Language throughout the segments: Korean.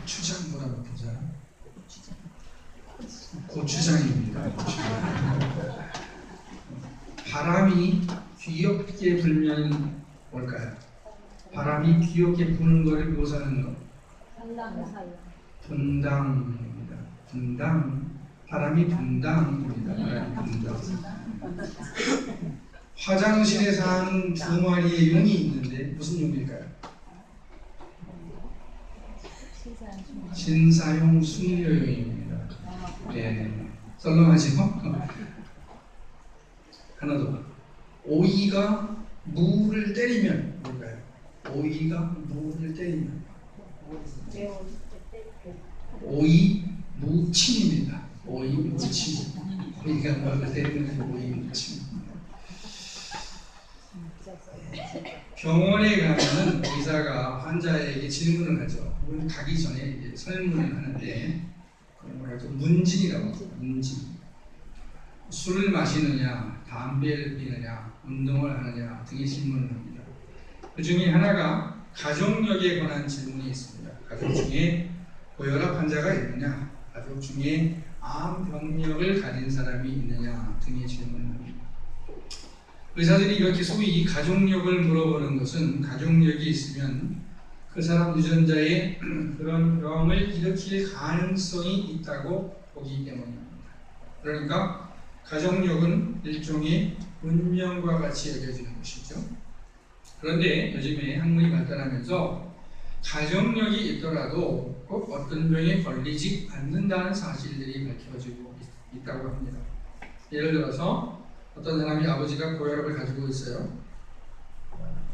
고추장 뭐라고 부르잖아? 고추장입니다. 고추장. 바람이 귀엽게 불면 뭘까요? 바람이 귀엽게 부는 것을 묘사하는 것. 분당입니다. 분당. 바람이 분당입니다. 바람이 분당. 화장실에 사는 두 마리의 용이 있는데 무슨 용일까요? 신사용 숙녀용입니다. 네, 썰렁하지요? 하나 더. 오이가 무를 때리면 뭘까요? 오이가 무를 때리면 오이 무침입니다. 오이 무침. 오이가 무를 때리면 오이 무침. 병원에 가면은 의사가 환자에게 질문을 하죠. 가기 전에 이제 설문을 하는데 뭐라고 문진이라고 하죠. 문진. 술을 마시느냐, 담배를 피느냐, 운동을 하느냐 등의 질문을 합니다. 그 중에 하나가 가족력에 관한 질문이 있습니다. 가족 중에 고혈압 환자가 있느냐, 가족 중에 암 병력을 가진 사람이 있느냐 등의 질문을 합니다. 의사들이 이렇게 소위 가족력을 물어보는 것은 가족력이 있으면 그 사람 유전자에 그런 병을 일으킬 가능성이 있다고 보기 때문입니다. 그러니까 가족력은 일종의 운명과 같이 여겨지는 것이죠. 그런데 요즘에 학문이 발달하면서 가족력이 있더라도 꼭 어떤 병에 걸리지 않는다는 사실들이 밝혀지고 있다고 합니다. 예를 들어서 어떤 사람이 아버지가 고혈압을 가지고 있어요.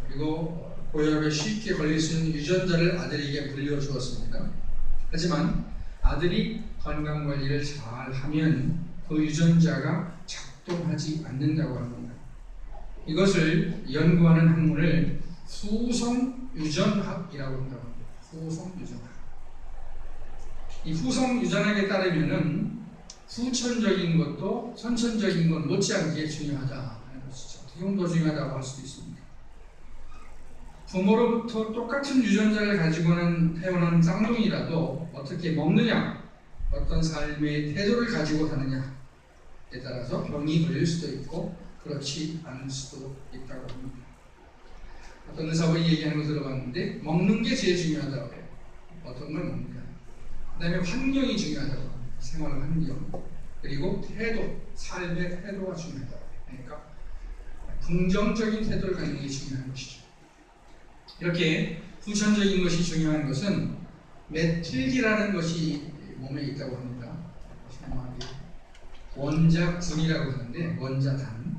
그리고 고혈압에 쉽게 걸릴 수 있는 유전자를 아들에게 물려주었습니다. 하지만 아들이 건강관리를 잘 하면 그 유전자가 작동하지 않는다고 합니다. 이것을 연구하는 학문을 후성유전학이라고 한다고 합니다. 후성유전학. 이 후성유전학에 따르면은 후천적인 것도 선천적인 것 못지않게 중요하다는 것이죠. 어떻게 보면 더 중요하다고 할 수도 있습니다. 부모로부터 똑같은 유전자를 가지고 태어난 쌍둥이라도 어떻게 먹느냐, 어떤 삶의 태도를 가지고 사느냐에 따라서 병이 걸릴 수도 있고 그렇지 않을 수도 있다고 합니다. 어떤 의사분이 얘기하는 거 들어봤는데 먹는 게 제일 중요하다고 해요. 어떤 걸 먹느냐. 그 다음에 환경이 중요하다고 합니다. 생활 환경. 그리고 태도, 삶의 태도가 중요하다고 해요. 그러니까 긍정적인 태도를 갖는 게 중요한 것이죠. 이렇게 후천적인 것이 중요한 것은 메틸기라는 것이 몸에 있다고 합니다. 원자군이라고 하는데 원자단.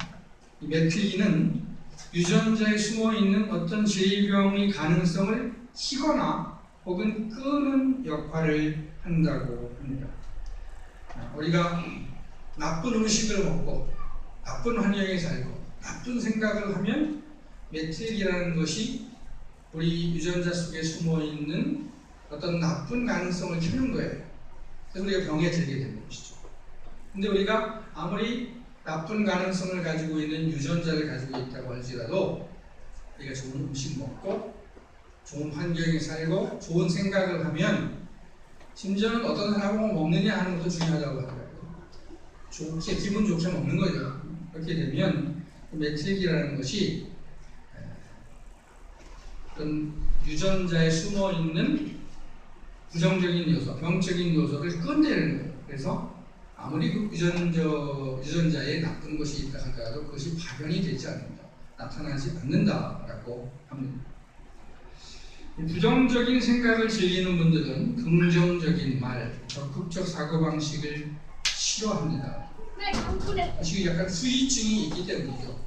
이 메틸기는 유전자에 숨어있는 어떤 질병의 가능성을 키거나 혹은 끄는 역할을 한다고 합니다. 우리가 나쁜 음식을 먹고 나쁜 환경에 살고 나쁜 생각을 하면 메틸기라는 것이 우리 유전자 속에 숨어있는 어떤 나쁜 가능성을 켜는 거예요. 그래서 우리가 병에 들게 되는 것이죠. 근데 우리가 아무리 나쁜 가능성을 가지고 있는 유전자를 가지고 있다고 할지라도 우리가 좋은 음식 먹고 좋은 환경에 살고 좋은 생각을 하면 심지어는 어떤 사람은 먹느냐 하는 것도 중요하다고 하더라고요. 좋게, 기분 좋게 먹는 거죠. 그렇게 되면 메틸기라는 것이 어떤 유전자에 숨어있는 부정적인 요소, 병적인 요소를 끈내는 거예요. 그래서 아무리 그 유전자에 나쁜 것이 있다 하더라도 그것이 발현이 되지 않는다, 나타나지 않는다라고 합니다. 부정적인 생각을 즐기는 분들은 긍정적인 말, 적극적 사고방식을 싫어합니다. 사실 약간 후유증이 있기 때문이죠.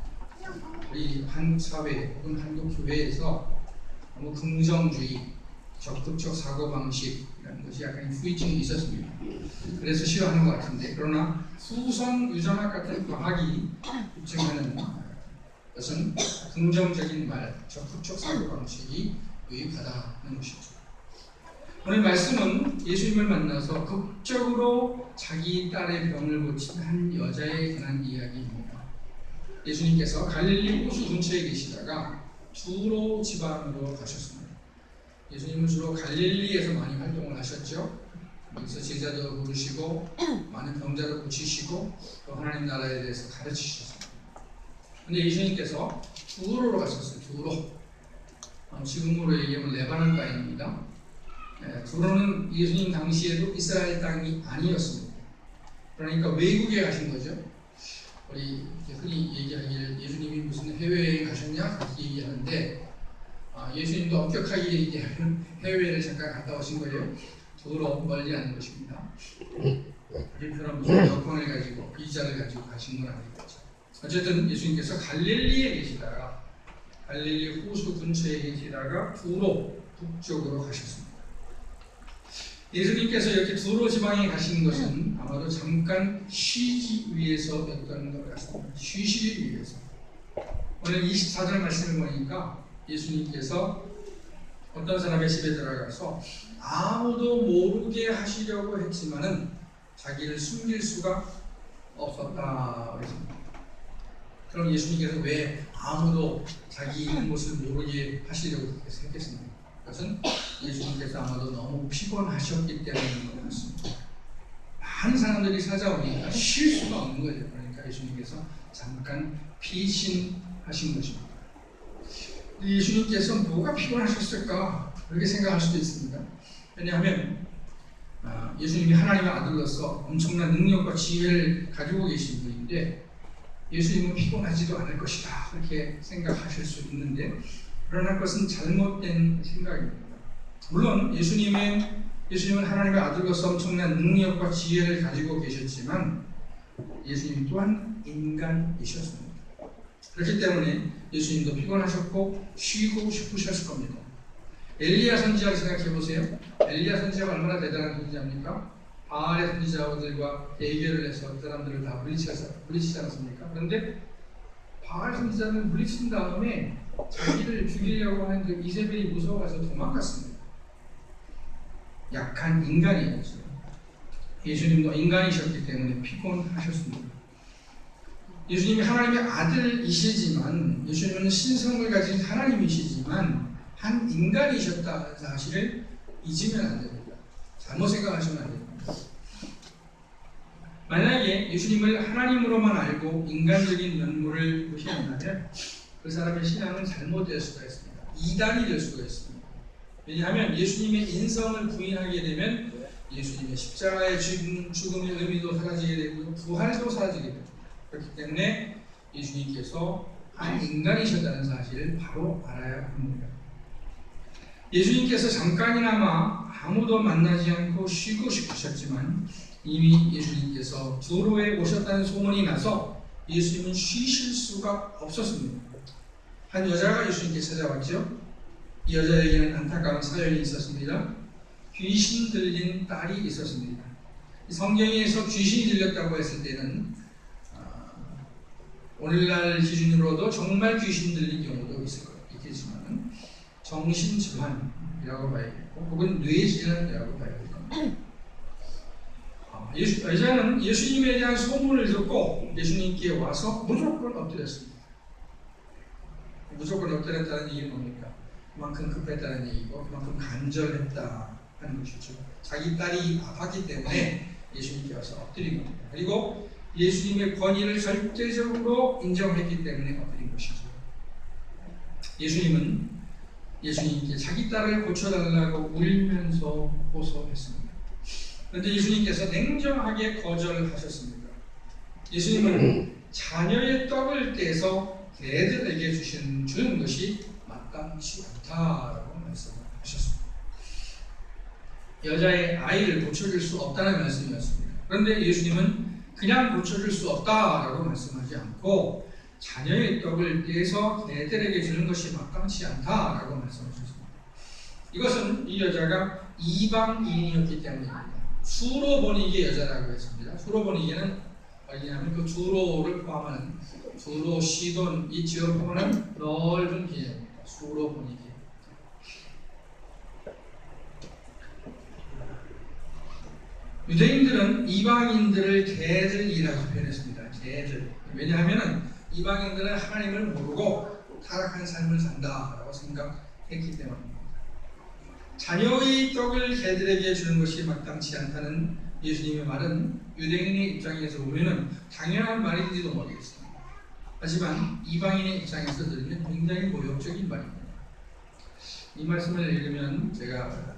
우리 한국 사회 혹은 한국 교회에서 너무 긍정주의, 적극적 사고방식이라는 것이 약간 후유증이 있었습니다. 그래서 싫어하는 것 같은데, 그러나 후성유전학 같은 과학이 입증하는 것은 긍정적인 말, 적극적 사고방식이 유익하다는 것이죠. 오늘 말씀은 예수님을 만나서 극적으로 자기 딸의 병을 고친 한 여자에 관한 이야기입니다. 예수님께서 갈릴리 호수 근처에 계시다가 두로 지방으로 가셨습니다. 예수님은 주로 갈릴리에서 많이 활동을 하셨죠. 여기서 제자도 부르시고 많은 병자도 고치시고 또 하나님 나라에 대해서 가르치셨습니다. 근데 예수님께서 두로로 가셨어요. 두로. 지금으로 얘기하면 레바논 땅입니다. 두로는 예수님 당시에도 이스라엘 땅이 아니었습니다. 그러니까 외국에 가신 거죠. 우리 흔히 얘기하기를 예수님이 무슨 해외여행 가셨냐 그렇게 얘기하는데 예수님도 엄격하게 얘기하면 해외여행을 잠깐 갔다 오신 거예요. 두로 멀리 하는 것입니다. 일편한 무슨 여권을 가지고 비자를 가지고 가신 건 아니겠죠. 어쨌든 예수님께서 갈릴리에 계시다가 갈릴리 호수 근처에 계시다가 두로 북쪽으로 가셨습니다. 예수님께서 이렇게 두로 지방에 가신 것은 아마도 잠깐 쉬기 위해서였던 것 같습니다. 쉬시기 위해서. 오늘 24절 말씀을 보니까 예수님께서 어떤 사람의 집에 들어가서 아무도 모르게 하시려고 했지만은 자기를 숨길 수가 없었다 그랬습니다. 그럼 예수님께서 왜 아무도 자기 있는 곳을 모르게 하시려고 했겠습니까? 그것은 예수님께서 아마도 너무 피곤하셨기 때문인 것 같습니다. 많은 사람들이 찾아오니까 쉴 수가 없는 거죠. 그러니까 예수님께서 잠깐 피신하신 것입니다. 예수님께서 뭐가 피곤하셨을까? 그렇게 생각할 수도 있습니다. 왜냐하면 예수님이 하나님의 아들로서 엄청난 능력과 지혜를 가지고 계신 분인데 예수님은 피곤하지도 않을 것이다 그렇게 생각하실 수 있는데 그러나 그것은 잘못된 생각입니다. 물론 예수님은 하나님의 아들로서 엄청난 능력과 지혜를 가지고 계셨지만 예수님 또한 인간이셨습니다. 그렇기 때문에 예수님도 피곤하셨고 쉬고 싶으셨을 겁니다. 엘리야 선지자를 생각해 보세요. 엘리야 선지자가 얼마나 대단한 선지자입니까? 바알의 선지자들과 대결을 해서 그 사람들을 다 물리치지 않았습니까? 그런데 바알 선지자를 물리친 다음에 자기를 죽이려고 하는 그 이세벨이 무서워서 도망갔습니다. 약한 인간이었죠. 예수님도 인간이셨기 때문에 피곤하셨습니다. 예수님이 하나님의 아들이시지만 예수님은 신성을 가진 하나님이시지만 한 인간이셨다는 사실을 잊으면 안 됩니다. 잘못 생각하시면 안 됩니다. 만약에 예수님을 하나님으로만 알고 인간적인 면모를 무시한다면 그 사람의 신앙은 잘못될 수가 있습니다. 이단이 될 수가 있습니다. 왜냐하면 예수님의 인성을 부인하게 되면 예수님의 십자가의 죽음의 의미도 사라지게 되고 부활도 사라지게 됩니다. 그렇기 때문에 예수님께서 한 인간이셨다는 사실을 바로 알아야 합니다. 예수님께서 잠깐이나마 아무도 만나지 않고 쉬고 싶으셨지만 이미 예수님께서 두로에 오셨다는 소문이 나서 예수님은 쉬실 수가 없었습니다. 한 여자가 예수님께 찾아왔죠. 이 여자에게는 안타까운 사연이 있었습니다. 귀신 들린 딸이 있었습니다. 성경에서 귀신이 들렸다고 했을 때는 오늘날 기준으로도 정말 귀신 들린 경우도 있겠지만 정신질환이라고 봐야겠고 혹은 뇌질환이라고 봐야 될 겁니다. 여자는 예수님에 대한 소문을 듣고 예수님께 와서 무조건 엎드렸습니다. 무조건 엎드렸다는 얘기는 뭡니까? 그만큼 급했다는 얘기고 그만큼 간절했다 하는 것이죠. 자기 딸이 아팠기 때문에 예수님께 와서 엎드린 겁니다. 그리고 예수님의 권위를 절대적으로 인정했기 때문에 엎드린 것이죠. 예수님은 예수님께 자기 딸을 고쳐달라고 울면서 호소했습니다. 그런데 예수님께서 냉정하게 거절하셨습니다. 예수님은 자녀의 떡을 떼서 개들에게 주는 것이 마땅치 않다라고 말씀하셨습니다. 여자의 아이를 고쳐줄 수 없다는 말씀이었습니다. 그런데 예수님은 그냥 고쳐줄 수 없다라고 말씀하지 않고 자녀의 떡을 떼서 개들에게 주는 것이 마땅치 않다라고 말씀하셨습니다. 이것은 이 여자가 이방인이었기 때문입니다. 수로보니게 여자라고 했습니다. 수로보니게는 어디냐면 그 두로를 포함하는 두로, 시돈 이 지역을 포함하는 넓은 개념입니다. 수로보니게. 유대인들은 이방인들을 개들이라고 표현했습니다. 개들. 왜냐하면 이방인들은 하나님을 모르고 타락한 삶을 산다라고 생각했기 때문입니다. 자녀의 떡을 개들에게 주는 것이 마땅치 않다는 예수님의 말은 유대인의 입장에서 보면 당연한 말인지도 모르겠습니다. 하지만 이방인의 입장에서 들으면 굉장히 모욕적인 말입니다. 이 말씀을 읽으면 제가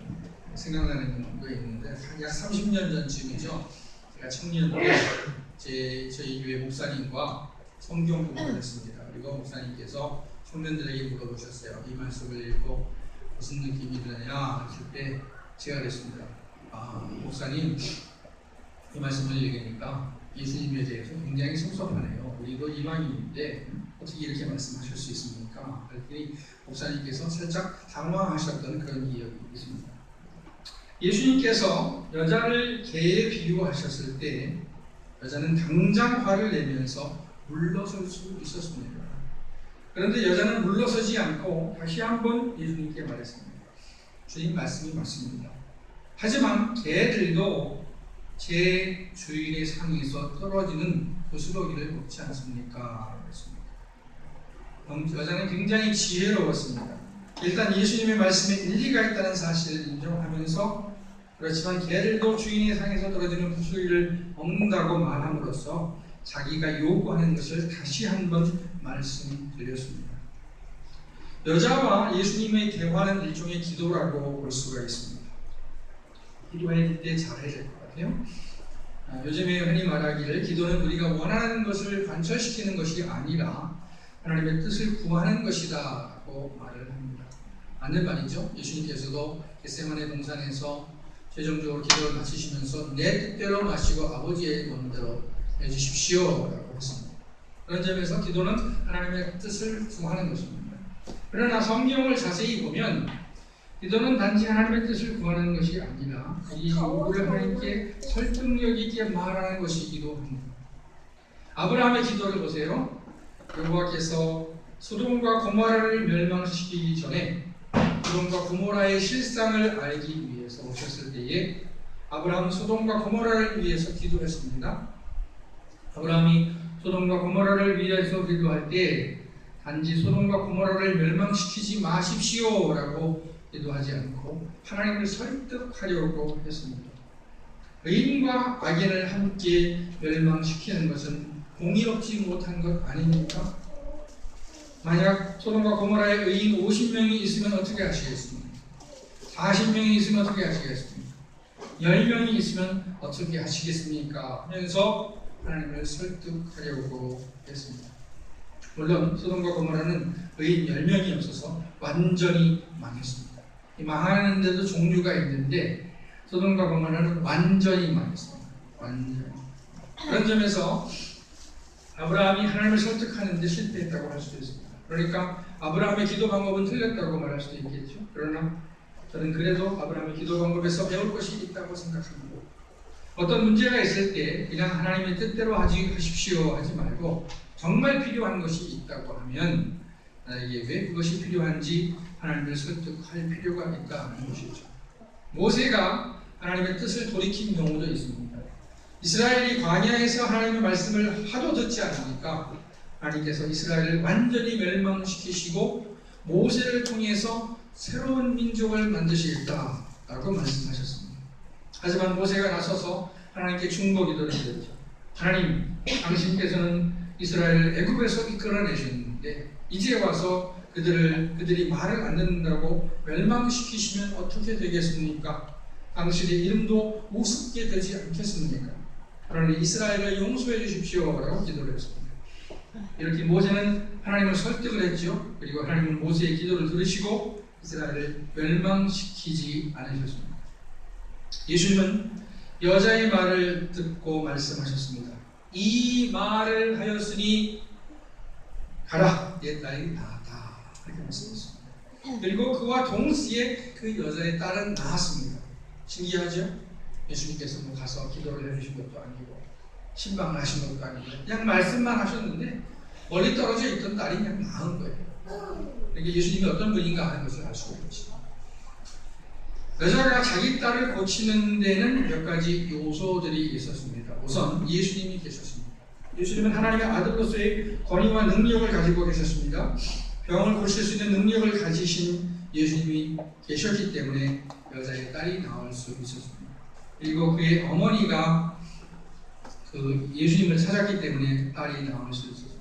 생각나는 게 있는데 약 30년 전쯤이죠. 제가 청년 때 저희 교회 목사님과 성경 공부를 했습니다. 그리고 목사님께서 청년들에게 물어보셨어요. 이 말씀을 읽고 무슨 느낌이 드느냐 했을 때 제가 그랬습니다. 목사님, 이 말씀을 읽으니까 예수님에 대해서 굉장히 섭섭하네요. 우리도 이방인인데 어떻게 이렇게 말씀하실 수 있습니까? 그랬더니 목사님께서 살짝 당황하셨던 그런 기억이 있습니다. 예수님께서 여자를 개에 비유하셨을 때 여자는 당장 화를 내면서 물러설 수 있었습니다. 그런데 여자는 물러서지 않고 다시 한번 예수님께 말했습니다. 주님 말씀이 맞습니다. 하지만 개들도 제 주인의 상에서 떨어지는 부스러기를 먹지 않습니까? 그랬습니다. 여자는 굉장히 지혜로웠습니다. 일단 예수님의 말씀에 일리가 있다는 사실을 인정하면서 그렇지만 개들도 주인의 상에서 떨어지는 부스러기를 먹는다고 말함으로써 자기가 요구하는 것을 다시 한번 말씀드렸습니다. 여자와 예수님의 대화는 일종의 기도라고 볼 수가 있습니다. 기도할 때 잘해야 될 것 같아요. 요즘에 흔히 말하기를 기도는 우리가 원하는 것을 관철시키는 것이 아니라 하나님의 뜻을 구하는 것이다 라고 말을 합니다. 맞는 말이죠. 예수님께서도 겟세마네 동산에서 최종적으로 기도를 마치시면서 내 뜻대로 마시고 아버지의 원대로 해주십시오 라고 했습니다. 그런 점에서 기도는 하나님의 뜻을 구하는 것입니다. 그러나 성경을 자세히 보면 기도는 단지 하나님의 뜻을 구하는 것이 아니라 이 요구를 하나님께 설득력 있게 말하는 것이기도 합니다. 아브라함의 기도를 보세요. 여호와께서 소돔과 고모라를 멸망시키기 전에 소돔과 고모라의 실상을 알기 위해서 오셨을 때에 아브라함은 소돔과 고모라를 위해서 기도했습니다. 아브라함이 소돔과 고모라를 위해서 기도할 때 단지 소돔과 고모라를 멸망시키지 마십시오 라고 기도하지 않고 하나님을 설득하려고 했습니다. 의인과 악인을 함께 멸망시키는 것은 공의롭지 못한 것 아닙니까? 만약 소돔과 고모라에 의인 50명이 있으면 어떻게 하시겠습니까? 40명이 있으면 어떻게 하시겠습니까? 10명이 있으면 어떻게 하시겠습니까? 하면서 하나님을 설득하려고 했습니다. 물론 소돔과 고모라는 의인 10명이 없어서 완전히 망했습니다. 이 망하는데도 종류가 있는데 소돔과 고모라는 완전히 망했습니다. 완전히. 그런 점에서 아브라함이 하나님을 설득하는데 실패했다고 할 수도 있습니다. 그러니까 아브라함의 기도 방법은 틀렸다고 말할 수도 있겠죠. 그러나 저는 그래도 아브라함의 기도 방법에서 배울 것이 있다고 생각합니다. 어떤 문제가 있을 때 그냥 하나님의 뜻대로 하십시오 하지 말고 정말 필요한 것이 있다고 하면 나에게 왜 그것이 필요한지 하나님을 설득할 필요가 있다는 것이죠. 모세가 하나님의 뜻을 돌이킨 경우도 있습니다. 이스라엘이 광야에서 하나님의 말씀을 하도 듣지 않으니까 하나님께서 이스라엘을 완전히 멸망시키시고 모세를 통해서 새로운 민족을 만드시겠다라고 말씀하셨습니다. 하지만 모세가 나서서 하나님께 중보기도를 드렸죠. 하나님, 당신께서는 이스라엘을 애굽에서 이끌어내셨는데 이제 와서 그들이 말을 안 듣는다고 멸망시키시면 어떻게 되겠습니까? 당신의 이름도 우습게 되지 않겠습니까? 하나님, 이스라엘을 용서해 주십시오 라고 기도를 했습니다. 이렇게 모세는 하나님을 설득을 했죠. 그리고 하나님은 모세의 기도를 들으시고 이스라엘을 멸망시키지 않으셨습니다. 예수님은 여자의 말을 듣고 말씀하셨습니다. 이 말을 하였으니 가라, 옛 나이 나았다 이렇게 말씀하셨습니다. 그리고 그와 동시에 그 여자의 딸은 나았습니다. 신기하죠? 예수님께서 뭐 가서 기도를 해주신 것도 아니고 신방을 하신 것도 아니고 그냥 말씀만 하셨는데 멀리 떨어져 있던 딸이 그냥 나은 거예요. 그러니까 예수님이 어떤 분인가 하는 것을 알 수가 있죠. 여자가 자기 딸을 고치는 데는 몇 가지 요소들이 있었습니다. 우선 예수님이 계셨습니다. 예수님은 하나님의 아들로서의 권위와 능력을 가지고 계셨습니다. 병을 고칠 수 있는 능력을 가지신 예수님이 계셨기 때문에 여자의 딸이 나올 수 있었습니다. 그리고 그의 어머니가 그 예수님을 찾았기 때문에 딸이 나올 수 있었습니다.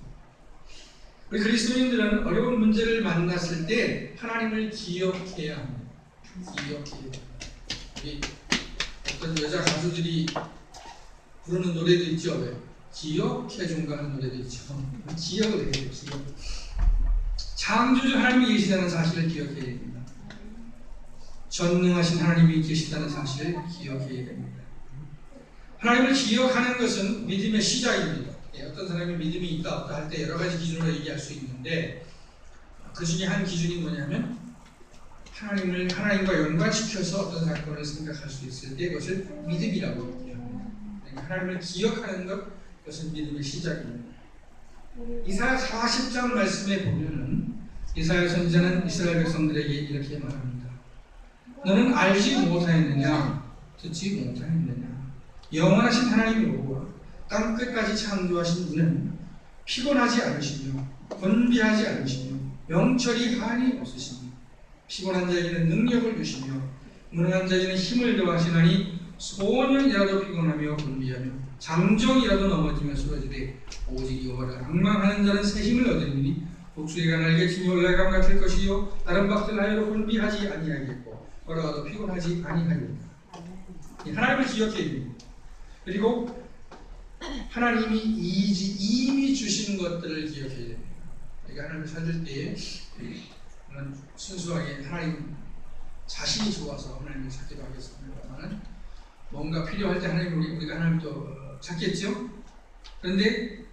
우리 그리스도인들은 어려운 문제를 만났을 때 하나님을 기억해야 합니다. 기억해야 합니다. 우리 어떤 여자 가수들이 부르는 노래도 있죠. 왜? 기억해준가 하는 노래도 있죠. 기억을 해야 돼요. 기억. 창조주 하나님이 계시다는 사실을 기억해야 됩니다. 전능하신 하나님이 계시다는 사실을 기억해야 됩니다. 하나님을 기억하는 것은 믿음의 시작입니다. 어떤 사람이 믿음이 있다 없다 할 때 여러 가지 기준으로 얘기할 수 있는데 그 중에 한 기준이 뭐냐면 하나님과 연관시켜서 어떤 사건을 생각할 수 있을 때 그것을 믿음이라고 얘기합니다. 그러니까 하나님을 기억하는 그것은 믿음의 시작입니다. 이사야 40장 말씀에 보면은 이사야 선지자는 이스라엘 백성들에게 이렇게 말합니다. 너는 알지 못하였느냐? 듣지 못하였느냐? 영원하신 하나님 여호와 땅 끝까지 창조하신 분은 피곤하지 않으시며 건비하지 않으시며 명철이 한이 없으시니 피곤한 자에게는 능력을 주시며 무능한 자에게는 힘을 더하시나니 소년이라도 피곤하며 건비하며 장정이라도 넘어지며 쓰러지되 오직 여호와를 앙망하는 자는 새 힘을 얻으리니 복수리가 날개치며 올라감 같을 것이요 다른 박들 하여도 건비하지 아니하겠고 걸어가도 피곤하지 아니하리라. 하나님을 기억해야 됩니다. 그리고 하나님이 이미 주신 것들을 기억해야 됩니다. 그러니까 하나님을 찾을 때에 순수하게 하나님 자신이 좋아서 하나님을 찾기도 하겠습니다만 뭔가 필요할 때 우리가 하나님도 찾겠죠. 그런데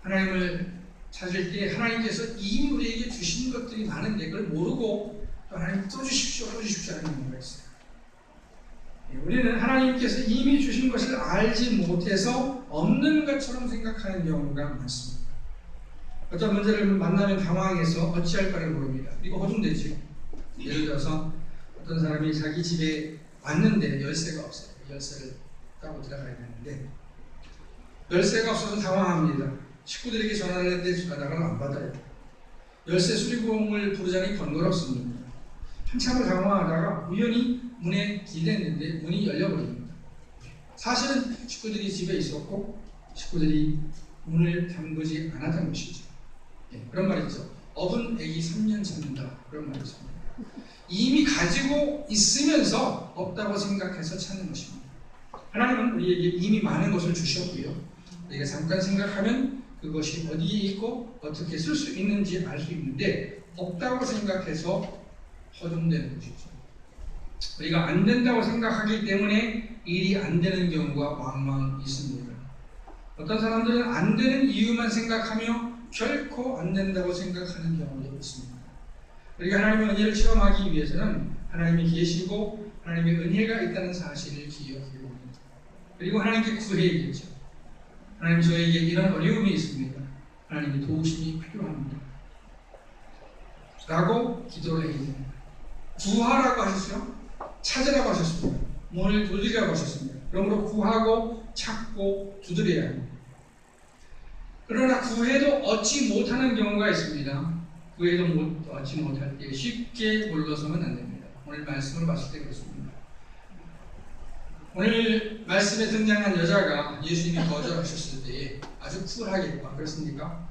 하나님을 찾을 때 하나님께서 이미 우리에게 주신 것들이 많은데 그걸 모르고 또 하나님 또 주십시오 하는 경우가 있어요. 우리는 하나님께서 이미 주신 것을 알지 못해서 없는 것처럼 생각하는 경우가 많습니다. 어떤 문제를 만나면 당황해서 어찌할까를 모릅니다. 그리고 허둥대죠. 예를 들어서 어떤 사람이 자기 집에 왔는데 열쇠가 없어요. 열쇠를 따고 들어가야 되는데 열쇠가 없어서 당황합니다. 식구들에게 전화를 했는데 전화가 안 받아요. 열쇠 수리공을 부르자니 번거롭습니다. 한참을 당황하다가 우연히 문에 기댔는데 문이 열려버립니다. 사실은 식구들이 집에 있었고 식구들이 문을 잠그지 않았던 것이죠. 그런 말이 있죠. 업은 애기 3년 찾는다. 그런 말이 있습니다. 이미 가지고 있으면서 없다고 생각해서 찾는 것입니다. 하나님은 우리에게 이미 많은 것을 주셨고요. 우리가 잠깐 생각하면 그것이 어디에 있고 어떻게 쓸 수 있는지 알 수 있는데 없다고 생각해서 허둥대는 것이죠. 우리가 안 된다고 생각하기 때문에 일이 안 되는 경우가 왕왕 있습니다. 어떤 사람들은 안 되는 이유만 생각하며 결코 안 된다고 생각하는 경우도 있습니다. 우리가 하나님의 은혜를 체험하기 위해서는 하나님이 계시고 하나님의 은혜가 있다는 사실을 기억해야 합니다. 그리고 하나님께 구해야겠죠. 하나님 저에게 이런 어려움이 있습니다. 하나님의 도우심이 필요합니다. 라고 기도를 해야 됩니다. 구하라고 하셨죠? 찾으라고 하셨습니다. 문을 두드리라고 하셨습니다. 그러므로 구하고 찾고 두드려야 합니다. 그러나 구해도 얻지 못하는 경우가 있습니다. 구해도 얻지 못할 때 쉽게 물러서면 안 됩니다. 오늘 말씀을 봤을 때 그렇습니다. 오늘 말씀에 등장한 여자가 예수님이 거절하셨을 때에 아주 쿨하게 그렇습니까?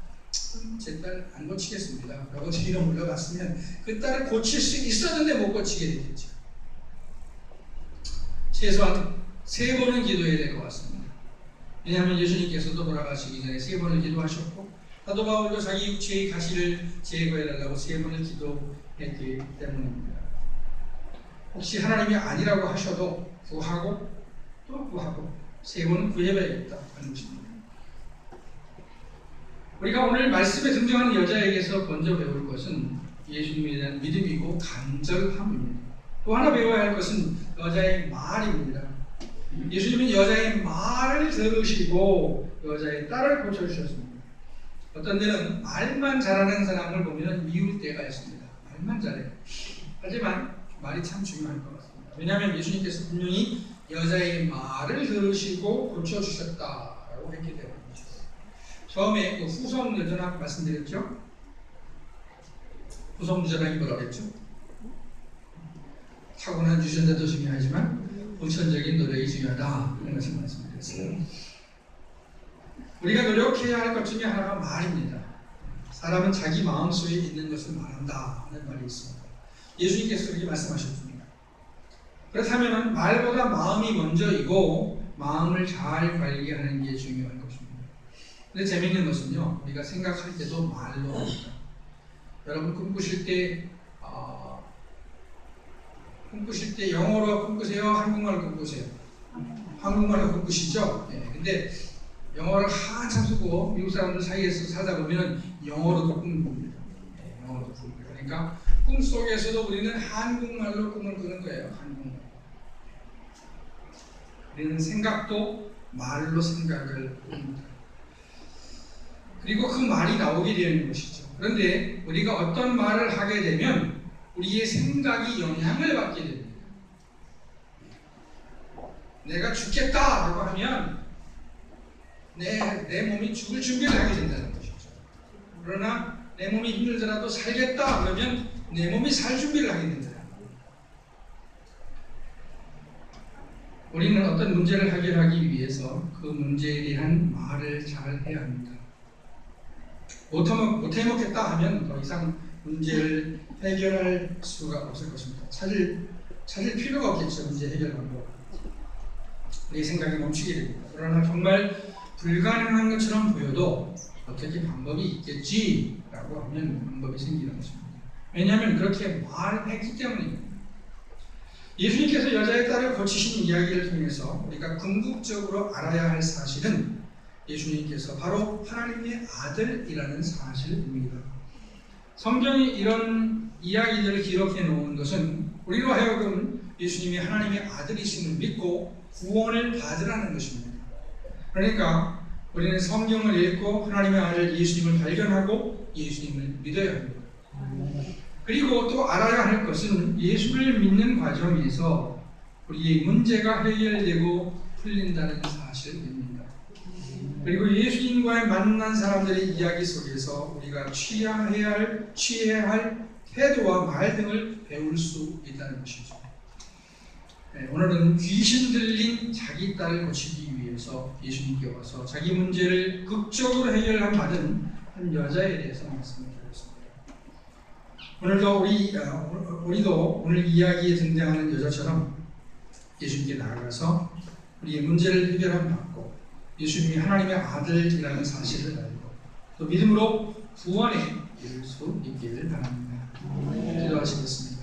제 딸 안 고치겠습니다. 라고 뒤로 물러갔으면 그 딸을 고칠 수 있었는데 못 고치게 되겠죠. 최소한 3번은 기도해야 될 것 같습니다. 왜냐하면 예수님께서도 돌아가시기 전에 3번을 기도하셨고 사도 바울도 자기 육체의 가시를 제거해달라고 3번을 기도했기 때문입니다. 혹시 하나님이 아니라고 하셔도 구하고 또 구하고 3번은 구해봐야겠다 하는 것입니다. 우리가 오늘 말씀에 등장하는 여자에게서 먼저 배울 것은 예수님에 대한 믿음이고 간절함입니다. 또 하나 배워야 할 것은 여자의 말입니다. 예수님은 여자의 말을 들으시고 여자의 딸을 고쳐주셨습니다. 어떤 때는 말만 잘하는 사람을 보면 미울 때가 있습니다. 말만 잘해요. 하지만 말이 참 중요할 것 같습니다. 왜냐하면 예수님께서 분명히 여자의 말을 들으시고 고쳐주셨다라고 했기 때문입니다. 처음에 그 후성유전학 말씀드렸죠? 후성유전학이 뭐라고 했죠? 타고난 유전자도 중요하지만 본천적인 노력이 중요하다 이런 것을 말씀드렸어요. 우리가 노력해야 할 것 중에 하나가 말입니다. 사람은 자기 마음속에 있는 것을 말한다 하는 말이 있습니다. 예수님께서 그렇게 말씀하셨습니다. 그렇다면 말보다 마음이 먼저이고 마음을 잘 관리하는 게 중요한 것입니다. 근데 재미있는 것은요, 우리가 생각할 때도 말로 합니다. 여러분 꿈꾸실 때 영어로 꿈꾸세요? 한국말로 꿈꾸세요? 한국말로 꿈꾸시죠? 네, 근데 영어를 한참 쓰고 미국 사람들 사이에서 살다 보면 영어로도 꿈꿉니다. 네, 영어로도 꿈꿉니다. 그러니까 꿈속에서도 우리는 한국말로 꿈을 꾸는 거예요. 한국말. 우리는 생각도 말로 생각을 합니다. 그리고 그 말이 나오게 되는 것이죠. 그런데 우리가 어떤 말을 하게 되면 우리의 생각이 영향을 받게 됩니다. 내가 죽겠다라고 하면 내 몸이 죽을 준비를 하게 된다는 것이죠. 그러나 내 몸이 힘들더라도 살겠다 그러면 내 몸이 살 준비를 하게 된다. 우리는 어떤 문제를 해결하기 위해서 그 문제에 대한 말을 잘 해야 합니다. 못 해먹겠다 하면 더 이상 문제를 해결할 수가 없을 것입니다. 찾을 필요가 없겠죠. 문제 해결 방법. 우리의 생각이 멈추게 됩니다. 그러나 정말 불가능한 것처럼 보여도 어떻게 방법이 있겠지라고 하면 방법이 생기는 것입니다. 왜냐하면 그렇게 말했기 때문입니다. 예수님께서 여자의 딸을 고치신 이야기를 통해서 우리가 궁극적으로 알아야 할 사실은 예수님께서 바로 하나님의 아들이라는 사실입니다. 성경이 이런 이야기들을 기록해 놓은 것은 우리로 하여금 예수님이 하나님의 아들이심을 믿고 구원을 받으라는 것입니다. 그러니까 우리는 성경을 읽고 하나님의 아들 예수님을 발견하고 예수님을 믿어야 합니다. 그리고 또 알아야 할 것은 예수를 믿는 과정에서 우리의 문제가 해결되고 풀린다는 사실입니다. 그리고 예수님과의 만난 사람들의 이야기 속에서 우리가 취해야 할 태도와 말 등을 배울 수 있다는 것이죠. 네, 오늘은 귀신 들린 자기 딸을 고치기 위해서 예수님께 와서 자기 문제를 극적으로 해결받은 한 여자에 대해서 말씀을 드렸습니다. 우리도 오늘 이야기에 등장하는 여자처럼 예수님께 나아가서 우리의 문제를 해결받고 예수님이 하나님의 아들이라는 사실을 알고 또 믿음으로 구원에 이를 수 있기를 바랍니다. 기도하시겠습니다.